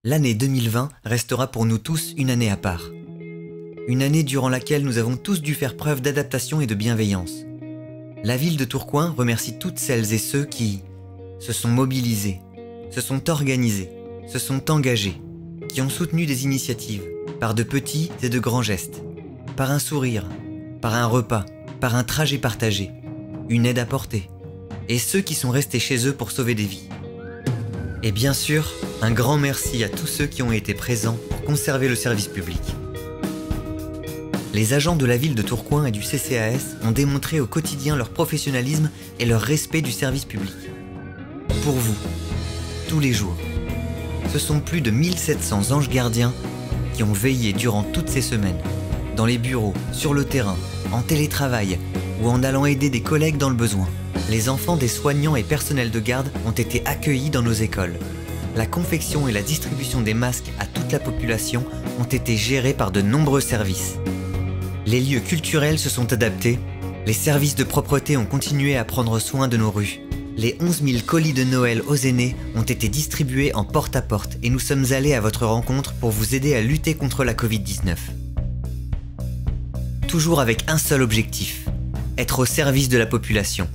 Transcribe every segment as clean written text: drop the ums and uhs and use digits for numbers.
L'année 2020 restera pour nous tous une année à part. Une année durant laquelle nous avons tous dû faire preuve d'adaptation et de bienveillance. La ville de Tourcoing remercie toutes celles et ceux qui se sont mobilisés, se sont organisés, se sont engagés, qui ont soutenu des initiatives, par de petits et de grands gestes, par un sourire, par un repas, par un trajet partagé, une aide apportée, et ceux qui sont restés chez eux pour sauver des vies. Et bien sûr, un grand merci à tous ceux qui ont été présents pour conserver le service public. Les agents de la ville de Tourcoing et du CCAS ont démontré au quotidien leur professionnalisme et leur respect du service public. Pour vous, tous les jours, ce sont plus de 1700 anges gardiens qui ont veillé durant toutes ces semaines, dans les bureaux, sur le terrain, en télétravail ou en allant aider des collègues dans le besoin. Les enfants des soignants et personnels de garde ont été accueillis dans nos écoles. La confection et la distribution des masques à toute la population ont été gérées par de nombreux services. Les lieux culturels se sont adaptés, les services de propreté ont continué à prendre soin de nos rues. Les 11 000 colis de Noël aux aînés ont été distribués en porte-à-porte et nous sommes allés à votre rencontre pour vous aider à lutter contre la Covid-19. Toujours avec un seul objectif, être au service de la population.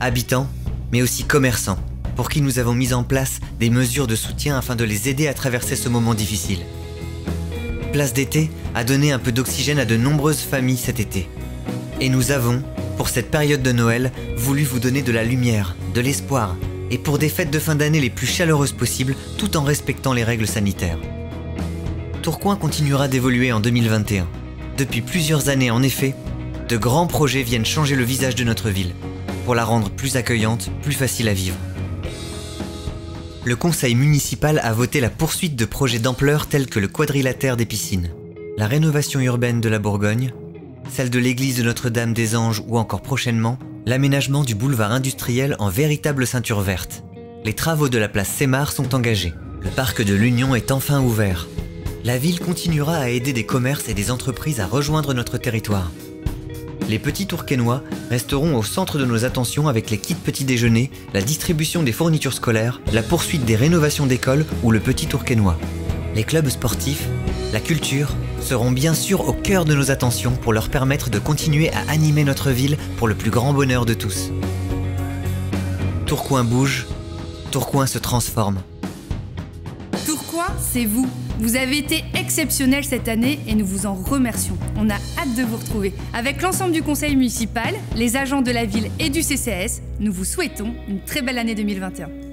Habitants, mais aussi commerçants, pour qui nous avons mis en place des mesures de soutien afin de les aider à traverser ce moment difficile. Place d'été a donné un peu d'oxygène à de nombreuses familles cet été. Et nous avons, pour cette période de Noël, voulu vous donner de la lumière, de l'espoir, et pour des fêtes de fin d'année les plus chaleureuses possibles, tout en respectant les règles sanitaires. Tourcoing continuera d'évoluer en 2021. Depuis plusieurs années en effet, de grands projets viennent changer le visage de notre ville, pour la rendre plus accueillante, plus facile à vivre. Le conseil municipal a voté la poursuite de projets d'ampleur tels que le quadrilatère des piscines, la rénovation urbaine de la Bourgogne, celle de l'église de Notre-Dame-des-Anges ou encore prochainement, l'aménagement du boulevard industriel en véritable ceinture verte. Les travaux de la place Sémar sont engagés. Le parc de l'Union est enfin ouvert. La ville continuera à aider des commerces et des entreprises à rejoindre notre territoire. Les petits Tourquenois resteront au centre de nos attentions avec les kits petit déjeuner, la distribution des fournitures scolaires, la poursuite des rénovations d'écoles ou le petit Tourquenois. Les clubs sportifs, la culture seront bien sûr au cœur de nos attentions pour leur permettre de continuer à animer notre ville pour le plus grand bonheur de tous. Tourcoing bouge, Tourcoing se transforme. Tourcoing, c'est vous. Vous avez été exceptionnels cette année et nous vous en remercions. On a hâte de vous retrouver. Avec l'ensemble du conseil municipal, les agents de la ville et du CCAS, nous vous souhaitons une très belle année 2021.